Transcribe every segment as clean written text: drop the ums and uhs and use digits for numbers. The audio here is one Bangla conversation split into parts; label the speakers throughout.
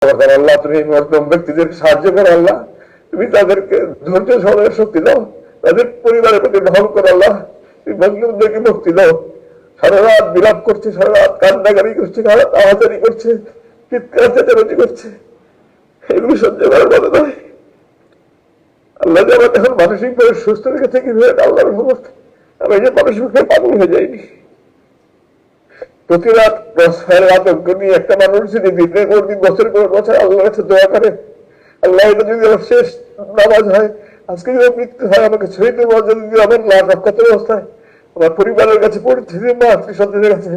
Speaker 1: আল্লাহ তুমি মজলুম ব্যক্তিদেরকে সাহায্য করো আল্লাহ, তুমি তাদেরকে ধৈর্য সহনের শক্তি দাও, তাদের পরিবারের প্রতি ঢল করো আল্লাহ, তুমি মজলুমদেরকে মুক্তি দাও। সারা রাত বিলাপ করছে, সারা রাত কান্নাকারি করছে, সারা রাত আওয়াজারি করছে, চিৎকার চেঁচামেচি করছে, এগুলো সহ্য করার মতো নয়। আল্লাহ যে আমার এখন মানসিক ভাবে সুস্থ রেখেছে কিভাবে আল্লাহর রহমত, আমি যে মানসিক ভাবে পাগল হয়ে যাইনি। প্রতি রাত আতঙ্ক নিয়ে একটা মানুষ যদি দিনের পর দিন বছরের পর বছর আল্লাহর কাছে দোয়া করে, আল্লাহ এটা যদি আমার শেষ নামাজ হয়, আজকে যদি মৃত্যু হয়, আমাকে শহীদের মর্যাদা যদি আমার লাভ রক্ষাত অবস্থায় আমার পরিবারের কাছে পরিচিত মা আত্মীয় স্বজনের কাছে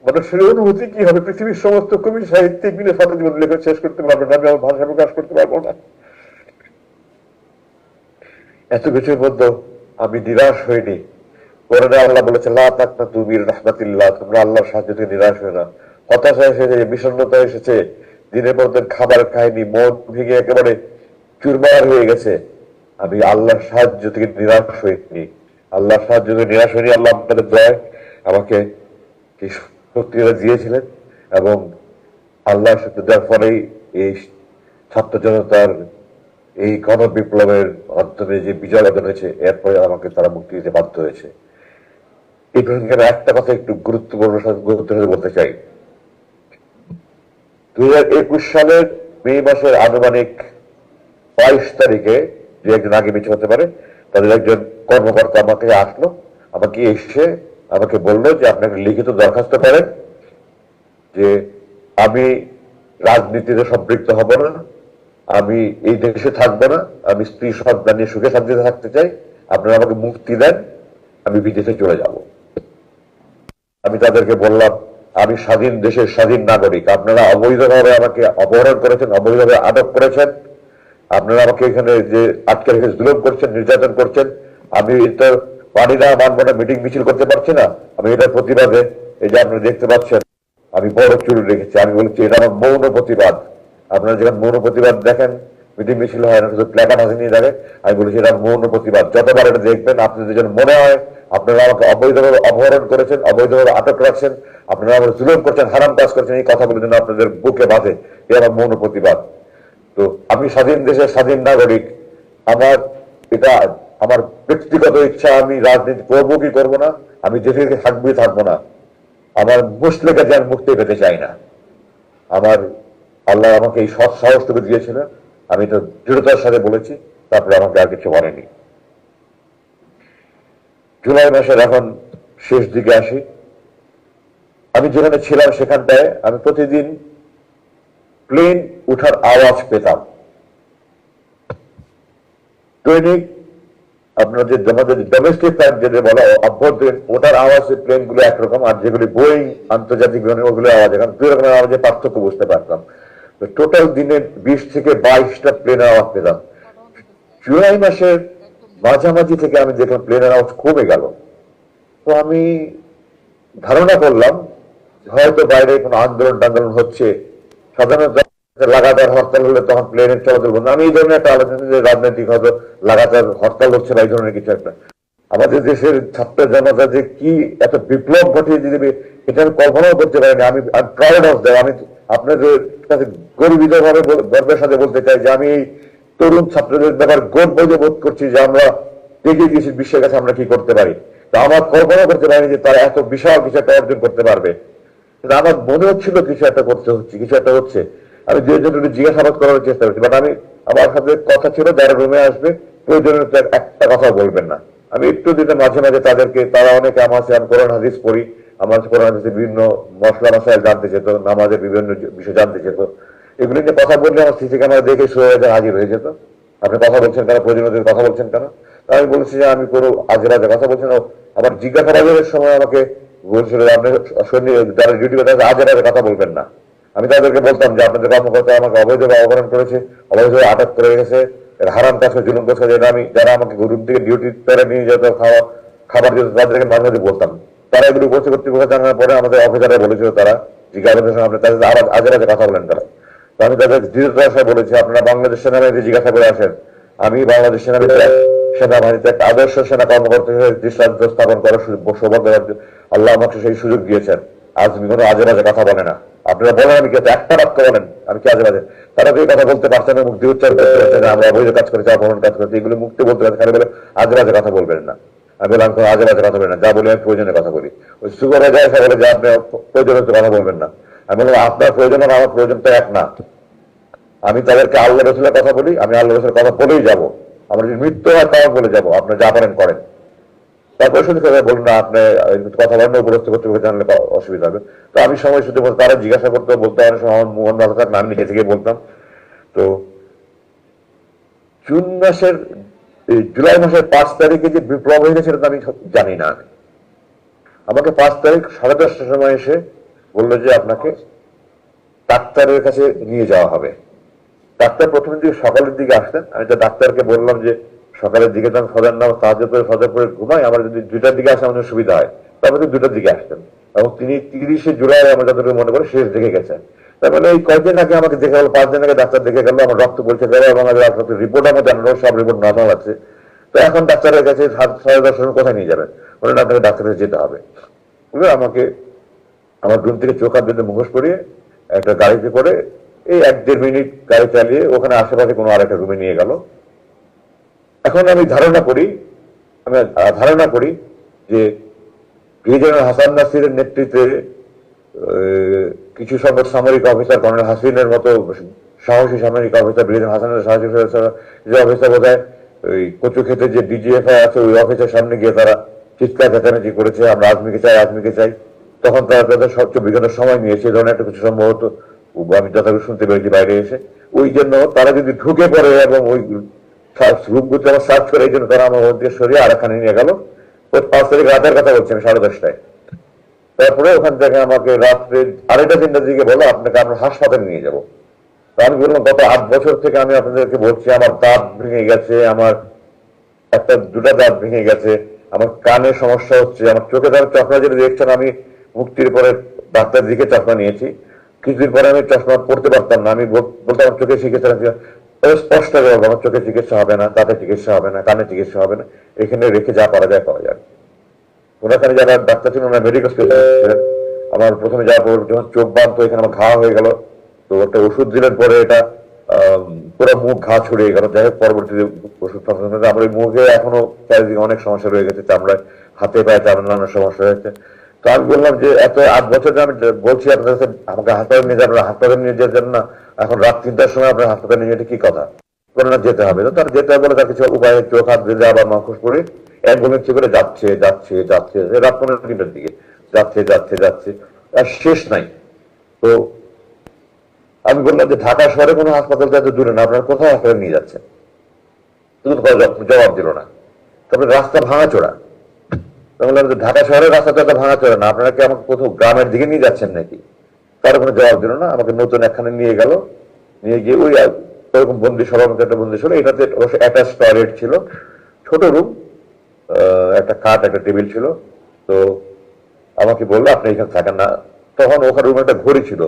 Speaker 1: মানুষের অনুভূতি কি হবে? পৃথিবীর সমস্ত কবি সাহিত্যিক মিলে সারা জীবন লেখা শেষ করতে পারবে না, আমি আমার ভাষা প্রকাশ করতে পারবো না। এত কিছুর মধ্যে আমি নিরাশ হইনি। কোরআনে আল্লাহ বলেছে লা তাকনাতু মির রাহমাতিল্লাহ, তোমরা আল্লাহর সাহায্য থেকে নিরাশ হয়ে না। হতাশা এসেছে, বিষণ্ণতা এসেছে, দিনের পর দিন খাবার খায়নি, মন ভেঙে একেবারে চুরমার হয়ে গেছে, আমি আল্লাহর সাহায্য থেকে নিরাশ হইনি। আল্লাহর সাহায্য থেকে নিরাশ হয়নি। আল্লাহ আপনাদের দয়ায় আমাকে এই শক্তিটা দিয়েছিলেন এবং আল্লাহর শক্তি দেওয়ার ফলেই এই ছাত্র জনতার এই গণবিপ্লবের মাধ্যমে যে বিজয় অর্জন হয়েছে, এরপরে আমাকে তারা মুক্তি দিতে বাধ্য হয়েছে। এই প্রসঙ্গে একটা কথা একটু গুরুত্বপূর্ণ বলতে চাই। 2021 সালের মে মাসের আনুমানিক 22 তারিখে, যে একজন আগে মিছে হতে পারে, তাদের একজন কর্মকর্তা আমাকে আসলো, আমাকে এসে আমাকে বললো যে আপনি একটা লিখিত দরখাস্ত করেন যে আমি রাজনীতিতে সম্পৃক্ত হব না, আমি এই দেশে থাকবো না, আমি স্ত্রী সন্তান নিয়ে সুখে শান্তিতে থাকতে চাই, আপনারা আমাকে মুক্তি দেন, আমি বিদেশে চলে যাব। আমি তাদেরকে বললাম আমি স্বাধীন দেশের স্বাধীন নাগরিক, আপনারা অবৈধভাবে আমাকে অপহরণ করেছেন, অবৈধভাবে আটক করেছেন, আপনারা আমাকে এখানে যে আটকে রেখে জুলুম করছেন, নির্যাতন করছেন, আমি তো পানি না মানবো না, মিটিং মিছিল করতে পারছি না। আমি এটার প্রতিবাদে, এই যে আপনারা দেখতে পাচ্ছেন আমি বড় চুল রেখেছি, আমি বলছি এটা আমার মৌন প্রতিবাদ। আপনারা যখন মৌন প্রতিবাদ দেখেন, মিটিং মিছিল হয় না, শুধু প্ল্যাকার্ড হাতে নিয়ে দেখে, আমি বলেছি এটা মৌন প্রতিবাদ। যতবার এটা দেখবেন আপনাদের যেন মনে হয় আপনারা আমাকে অবৈধভাবে অপহরণ করেছেন, অবৈধভাবে আটক রাখছেন, আপনারা আমাকে জুলুম করছেন, হারাম কাজ করছেন, এই কথাগুলো যেন আপনাদের বুকে বাঁধে, এ আমার মৌন প্রতিবাদ। তো আমি স্বাধীন দেশের স্বাধীন নাগরিক, আমার এটা আমার ব্যক্তিগত ইচ্ছা, আমি রাজনীতি করবো কি করবো না, আমি দেশে থাকবোই থাকবো না, আমার মুসলিমের কাছে আমি মুক্তি পেতে চাই না। আমার আল্লাহ আমাকে এই সৎ সাহসটুকু দিয়েছিল, আমি তো দৃঢ়তার সাথে বলেছি, তারপরে আমাকে আর কিছু বলেনি। জুলাই মাসের এখন শেষ দিকে আসি। আমি যেখানে ছিলাম সেখানটায় আমি প্রতিদিন প্লেন উঠার আওয়াজ পেতাম। দৈনিক আপনার যে আমাদের ডোমেস্টিক ফ্লাইট যেটা বলা অভ্যন্তরীণ, ওটার আওয়াজ প্লেন গুলো একরকম, আর যেগুলি বোয়িং আন্তর্জাতিক বিমানের ওগুলো আওয়াজ এখন দুই রকমের আওয়াজে পার্থক্য বুঝতে পারতাম। টোটাল দিনে 20 থেকে 22টা প্লেনের আওয়াজ পেতাম। জুলাই মাসের মাঝামাঝি থেকে আমি দেখলাম প্লেনের আওয়াজ কমে গেল। তো আমি ধারণা করলাম হয়তো বাইরে কোনো আন্দোলন টান্দোলন হচ্ছে। সাধারণত লাগাতার হরতাল হলে তখন প্লেনের চলাচল বন্ধ। আমি এই ধরনের একটা আলোচনা যে রাজনৈতিক হয়তো লাগাতার হরতাল হচ্ছে না, এই ধরনের কিছু একটা। আমাদের দেশের ছাত্র জনতা যে কি এত বিপ্লব ঘটিয়ে দিবে এটা আমি কল্পনাও করতে পারিনি। আমি প্রাউড অফ দ্যাট। আমি আপনাদের কাছে গর্বিত ভাবে গর্বের সাথে বলতে চাই যে আমি এই তরুণ ছাত্রদের ব্যাপার গর্ব বোধ করছি যে আমরা এগিয়ে গিয়েছি বিশ্বের কাছে আমরা কি করতে পারি। তা আমার কল্পনা করতে পারিনি যে তারা এত বিশাল কিছু একটা অর্জন করতে পারবে। কিন্তু আমার মনে হচ্ছিল কিছু একটা করতে হচ্ছে, কিছু একটা হচ্ছে। আমি দুজনের জিজ্ঞাসাবাদ করার চেষ্টা করছি, বাট আমি আমার সাথে কথা ছিল যারা রুমে আসবে প্রয়োজনীয় একটা কথা বলবেন না। আমি একটু দিতে মাঝে মাঝে তাদেরকে, তারা অনেকে আমার সাথে, আমি কোরআন হাদিস পড়ি, আমার কোরআন হাদিসে বিভিন্ন মশলা মশাইল জানতে চেত, নামাজের বিভিন্ন বিষয় জানতে চেত। এগুলি নিয়ে কথা বললে আমার সিসি ক্যামেরা দেখে শুরু হয়ে হাজির হয়ে যেত। আপনি কথা বলছেন কেন, প্রয়োজনীয় কথা বলছেন কেন? আমি বলছি যে আমি কোনো আজে বাজে কথা বলছি না। আবার জিজ্ঞাসাবাদের সময় আমাকে বলছিল আপনি যারা ডিউটি করে আজে বাজে কথা বলবেন না। আমি তাদেরকে বলতাম যে আপনাদের কর্মকর্তা আমাকে অবৈধভাবে অপহরণ করেছে, অবৈধভাবে আটক করে রেখেছে, হারাম কাজ করে, জুলুম কাজ করে, যেটা আমি যারা আমাকে রুম থেকে ডিউটি করে নিয়ে যেত, খাবার দিত, তাদেরকে মাঝে মাঝে বলতাম। তারা এগুলো বলছে কর্তৃপক্ষ জানার পরে আমাদের অফিসাররা বলেছিল, তারা জিজ্ঞাসাবাদের সময় আপনি তাদের আজে বাজে কথা বলেন তারা। তো আমি তাদের দৃঢ়তার সাথে বলেছি আপনারা বাংলাদেশ সেনাবাহিনীতে জিজ্ঞাসা করে আসেন, আমি বাংলাদেশ সেনাবাহিনীতে একটা আদর্শ সেনা কর্মকর্তা হিসেবে দৃষ্টান্ত স্থাপন করার সৌভাগ্য আল্লাহ আমাকে সেই সুযোগ দিয়েছেন। আজমি কোনো আজে বাজে কথা বলে না। আপনারা বলেন আমি কি একটা বাক্য বলেন আমি কি আজে বাজে, তারা তো এই কথা বলতে পারছে না, মুক্তি উচ্চারণ করতে পারছে না, আমরা অবৈধ কাজ করেছি, অপহরণ কাজ করেছি, এগুলো মুক্তি বলতে পারছে, খালি বলে আজে বাজে কথা বলবেন না। আমি বললাম কোনো আজে বাজে কথা বলবেন না, যা বলি আমি প্রয়োজনে কথা বলি। ওই সুপারভাইজার এসে বলে যে আপনি প্রয়োজনে কথা বলবেন না। আমি বললাম আপনার প্রয়োজন আর আমার প্রয়োজন তো এক না। আমি তাদেরকে আল্লাহ রসুলের কথা বলি, আমি আল্লাহ রসুলের কথা বলেই যাবো, আমার যদি মৃত্যু হয় তাও বলে যাবো, আপনার যা পারেন করেন। তারপরে শুধু বলুন না আপনি কথা বলেন উপরস্থ কর্তৃপক্ষ জানলে অসুবিধা হবে। তো আমি সময় শুধু তারা জিজ্ঞাসা করতে বলতে অনেক সময় আমার মন ভালো থাক না, আমি নিজে থেকে বলতাম। তো জুলাই মাসের 5 তারিখে যে বিপ্লব হয়ে গেছে সেটা তো আমি জানি না। আমাকে 5 তারিখ 10:30টার সময় এসে বললো যে আপনাকে ডাক্তারের কাছে নিয়ে যাওয়া হবে। ডাক্তার প্রথমের দিকে সকালের দিকে আসতেন, আমি তো ডাক্তারকে বললাম যে সকালের দিকে তো আমি ফজর নামাজ সাহায্য করে ফজর করে ঘুমাই, আমার যদি 2টার দিকে আসে আমাদের সুবিধা হয়, তারপরে 2টার দিকে আসতেন। এবং তিনি 30শে জুলাই আমার যতটুকু মনে করে শেষ দেখে গেছেন। তার মানে এই কয়েকদিন আগে আমাকে দেখে গেল, 5 দিন আগে ডাক্তার দেখে গেল, আমার রক্ত পরীক্ষা গেল এবং রিপোর্ট আমার জানালো, সব রিপোর্ট নর্মাল আছে। তো এখন ডাক্তারের কাছে 10:30 কোথায় নিয়ে যাবেন, বলেন আপনাকে ডাক্তারের যেতে হবে। আমাকে আমার রুম থেকে চোখ হাত দিতে মুখোশ করিয়ে একটা গাড়িতে করে এই 1-1.5 মিনিট গাড়ি চালিয়ে ওখানে আশেপাশে কোনো আরেকটা রুমে নিয়ে গেল। এখন আমি ধারণা করি যে ব্রিগেডিয়ার হাসান নাসিরের নেতৃত্বে কিছু সংখ্যক সামরিক অফিসার, কর্নেল হাসিনের মতো সাহসী সামরিক অফিসার, ব্রিগেডিয়ার হাসানের সাহসী যে অফিসার বোধহয় ওই কচু ক্ষেতে যে ডিজিএফআই আছে ওই অফিসের সামনে গিয়ে তারা চিৎকার চেঁচামেচি করেছে, আমরা আজমিকে চাই, আজমিকে চাই। তখন তারা তাদের সবচেয়ে বিগত সময় নিয়েছে, এই ধরনের একটা কিছু সম্ভবত আমি যথাযথ শুনতে পেরেছি বাইরে এসে। ওই জন্য তারা যদি ঢুকে পড়ে এবং ওই রুমগুলো আমার সার্চ করে, এই জন্য তারা আমার মধ্যে সরিয়ে আরেকখানে নিয়ে গেল। 5 তারিখ রাতের কথা বলছি আমি, 10:30টায়। তারপরে ওখান থেকে আমাকে রাত্রে 2:30-3টার দিকে বলো আপনাকে আমরা হাসপাতালে নিয়ে যাবো। আমি বললাম গত 8 বছর থেকে আমি আপনাদেরকে বলছি আমার দাঁত ভেঙে গেছে, আমার 2টা দাঁত ভেঙে গেছে, আমার কানে সমস্যা হচ্ছে, আমার চোখে ধর চশমা যেটা দেখছেন, আমি মুক্তির পরে ডাক্তার দিকে চশমা নিয়েছি, কিছুদিন পরে আমি চশমা পড়তে পারতাম না। আমি বলতাম আমার চোখে চিকিৎসা, স্পষ্ট বলবো আমার চোখে চিকিৎসা হবে না, দাঁতে চিকিৎসা হবে না, কানে চিকিৎসা হবে না, এখানে রেখে যা করা যায় করা যায়। ওনাখানে যারা ডাক্তার ছিলেন ওনার মেডিকেল স্পেশালিস্ট ছিলেন। আমার প্রথমে যাওয়ার পর যখন চোখ বাঁধতো এখানে আমার ঘা হয়ে গেল, তো একটা ওষুধ দিলেন, পরে এটা পুরো মুখ ঘা ছড়িয়ে গেল। যাই হোক পরবর্তীতে ওষুধ আমার ওই মুখে এখনো চারিদিকে অনেক সমস্যা রয়ে গেছে, চামড়ায় হাতে পায়ে চামড়া নানান সমস্যা হয়েছে। তো আমি বললাম যে এত 8 বছর আমি বলছি আপনার কাছে আমাকে হাসপাতালে নিয়ে যাবেন, হাসপাতালে নিয়ে যেতেন না, এখন রাত 3টার সময় আপনার হাসপাতালে নিয়ে যেতে কি কথা, বলে না যেতে হবে। তো তার যেতে হবে বলে তার কিছু উপায় চোখ হাত দিয়ে আবার মাখুস করে এক ঘুমিয়ে করে যাচ্ছে যাচ্ছে যাচ্ছে রাত 15-3টার দিকে যাচ্ছে যাচ্ছে যাচ্ছে, আর শেষ নাই। তো আমি বললাম যে ঢাকা শহরে কোনো হাসপাতাল এত দূরে না, আপনার কোথায় হাসপাতালে নিয়ে যাচ্ছেন? জবাব দিল না। তারপরে রাস্তা ভাঙাচোরা। বললাম যে ঢাকা শহরের রাস্তা তো এত ভাঙাচোরা না, আপনারা কি আমাকে কোথাও গ্রামের দিকে নিয়ে যাচ্ছেন নাকি? তার কোনো জবাব দিল না। আমাকে নতুন একখানে নিয়ে গেল, নিয়ে গিয়ে ওই ওরকম বন্দি সভার মধ্যে একটা বন্দি ছিল, এটাতে অবশ্য অ্যাটাচ টয়লেট ছিল, ছোট রুম, একটা খাট একটা টেবিল ছিল। তো আমাকে বললো আপনি এখানে থাকেন না। তখন ওখানে রুমে একটা ঘড়ি ছিল,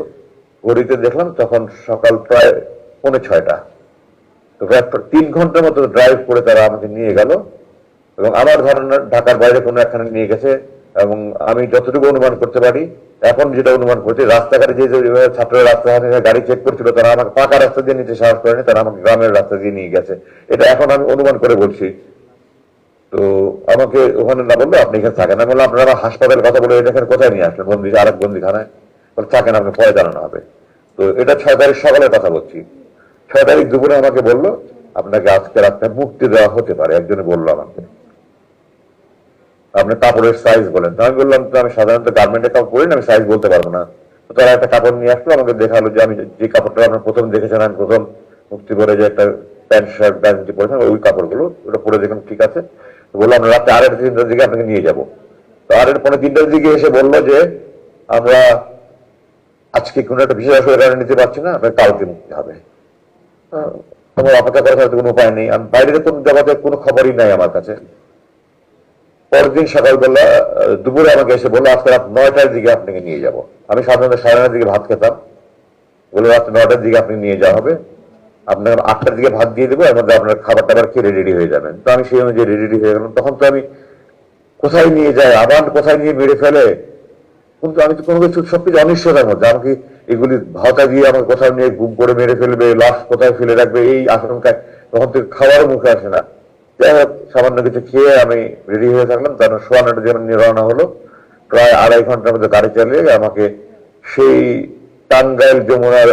Speaker 1: ঘড়িতে দেখলাম তখন সকাল প্রায় 5:45। তো 3 ঘন্টার মতো ড্রাইভ করে তারা আমাকে নিয়ে গেল এবং আমার ধারণা ঢাকার বাইরে কোনো একখানে নিয়ে গেছে। এবং আমি যতটুকু অনুমান করতে পারি, এখন যেটা অনুমান করছি, রাস্তাঘাটে যে ছাত্ররা রাস্তাঘাটে গাড়ি চেক করছিল তারা আমাকে পাকা রাস্তা দিয়ে নিতে সাহস করেনি, তারা আমাকে গ্রামের রাস্তা দিয়ে নিয়ে গেছে। এটা এখন আমি অনুমান করে বলছি। তো আমাকে ওখানে না বললো আপনি এখানে থাকেন, আমি বললাম আপনারা হাসপাতালের কথা বলে এখানে কোথায় নিয়ে আসলেন, বন্দি আরেক বন্দিখানায়? থাকেন, আপনি পরে জানানো হবে। তো এটা 6 তারিখ সকালের কথা বলছি। 6 তারিখ দুপুরে আমাকে বললো আপনাকে আজকে রাত্রে মুক্তি দেওয়া হতে পারে। একজনে বললো আমাকে আপনি কাপড়ের সাইজ বলেন। আমি বললাম তো আমি সাধারণত গার্মেন্টের কাপড় পরি না, আমি সাইজ বলতে পারবো না। তো তারা একটা কাপড় নিয়ে আসলো, আমাকে দেখালো যে আমি যে কাপড়টা আপনার প্রথম দেখেছেন, আমি প্রথম মুক্তি করে যে একটা প্যান্ট শার্ট প্যান্ট পরেছেন ওই কাপড়গুলো, ওটা পরে দেখুন ঠিক আছে। বললাম রাত্রে 2:30-3টার দিকে আপনাকে নিয়ে যাবো। তো 2:30-3টার দিকে এসে বললো যে আমরা আজকে কোনো একটা বিশেষ অসুবিধার কারণে নিতে পারছি না, আপনার কালকে মুক্তি হবে। আমার অপেক্ষা করার হয়তো কোনো উপায় নেই, আমি বাইরের কোন জগতে কোনো খবরই নাই আমার কাছে। পরের দিন সকালবেলা দুপুরে আমাকে এসে বললো আজকে রাত 9টার দিকে আপনাকে নিয়ে যাব। আমি সাধারণত 9:30 দিকে ভাত খেতাম, বলে রাত 9টার দিকে আপনি নিয়ে যাওয়া হবে, আপনার 8টার দিকে ভাত দিয়ে দেবো, এর মধ্যে আপনার খাবার টাবার খেয়ে রেডি হয়ে যাবেন। তো আমি সেই অনুযায়ী রেডি হয়ে গেলাম। তখন তো আমি কোথায় নিয়ে যায়, আবার কোথায় নিয়ে মেরে ফেলে কিন্তু আমি তো কোনো কিছু সবকিছু অনিশ্চয়তার মধ্যে, আমাকে এগুলি ভাতা দিয়ে আমাকে কোথাও নিয়ে গুম করে মেরে ফেলবে, লাশ কোথায় ফেলে রাখবে, এই আশঙ্কায় তখন থেকে খাওয়ার মুখে আসে না। যাই হোক, সামান্য কিছু খেয়ে আমি রেডি হয়ে থাকলাম, তারপর সোয়া 9টার জন্য নিয়ে রওনা হলো। প্রায় 2.5 ঘন্টার মধ্যে গাড়ি চালিয়ে আমাকে সেই টাঙ্গাইল যমুনার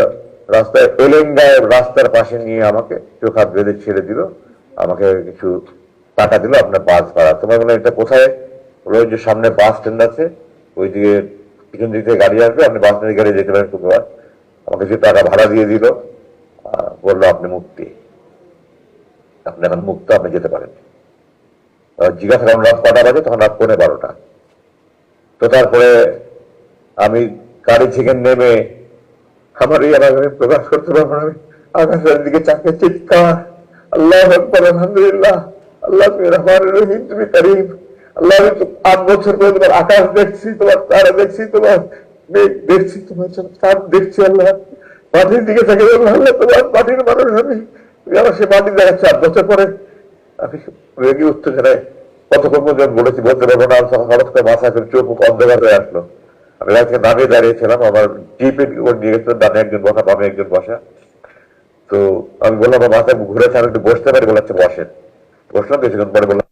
Speaker 1: রাস্তায় এলেঙ্গায় রাস্তার পাশে নিয়ে আমাকে চোখ হাত বেঁধে ছেড়ে দিল, আমাকে কিছু টাকা দিল, আপনার বাস ভাড়া। তোমার বলে এটা কোথায়? ওই যে সামনে বাস স্ট্যান্ড আছে, ওইদিকে পিছন দিক থেকে গাড়ি আসবে, আপনি বাস স্ট্যান্ডে গাড়ি যেতে পারেন শুক্রবার। আমাকে কিছু টাকা ভাড়া দিয়ে দিল, বললো আপনি মুক্তি, আপনি এখন মুক্ত, আপনি যেতে পারেন। জিজ্ঞাসা করলাম রাত কটা বাজে, তখন রাত 12:15। তো তারপরে আমি গাড়ি থেকে নেমে আমার এই আলাদা প্রকাশ করতে পারবো না, আমি আকাশের দিকে চাকে চিৎকার, আল্লাহ আকবার, আলহামদুলিল্লাহ, আল্লাহ তুমি রহমান রহিম, তুমি করিম। আল্লাহ, আমি 8 বছর পরে তোমার আকাশ দেখছি, তোমার তারা দেখছি, তোমার মেঘ দেখছি, তোমার চাঁদ দেখছি। আল্লাহ, মাটির দিকে থাকে, আল্লাহ তোমার মাটির মানুষ আমি, তুমি আমার সে মাটি দেখাচ্ছি 8 বছর পরে। আমি রেগে উত্তেজনায় কতক্ষণ পর্যন্ত বলেছি বলতে পারবো না, হঠাৎ করে মাথা করে চোখ মুখ অন্ধকার হয়ে আসলো। আমি রাত্রে নামিয়ে দাঁড়িয়েছিলাম, আমার জিপে নিয়ে গেছিল, ডানে একজন বসা, বামে একজন বসা। তো আমি বললাম আমার মাথা ঘুরেছে, আমি একটু বসতে পারি, বলে আচ্ছা বসেন। বসলাম, কিছুক্ষণ পরে বললাম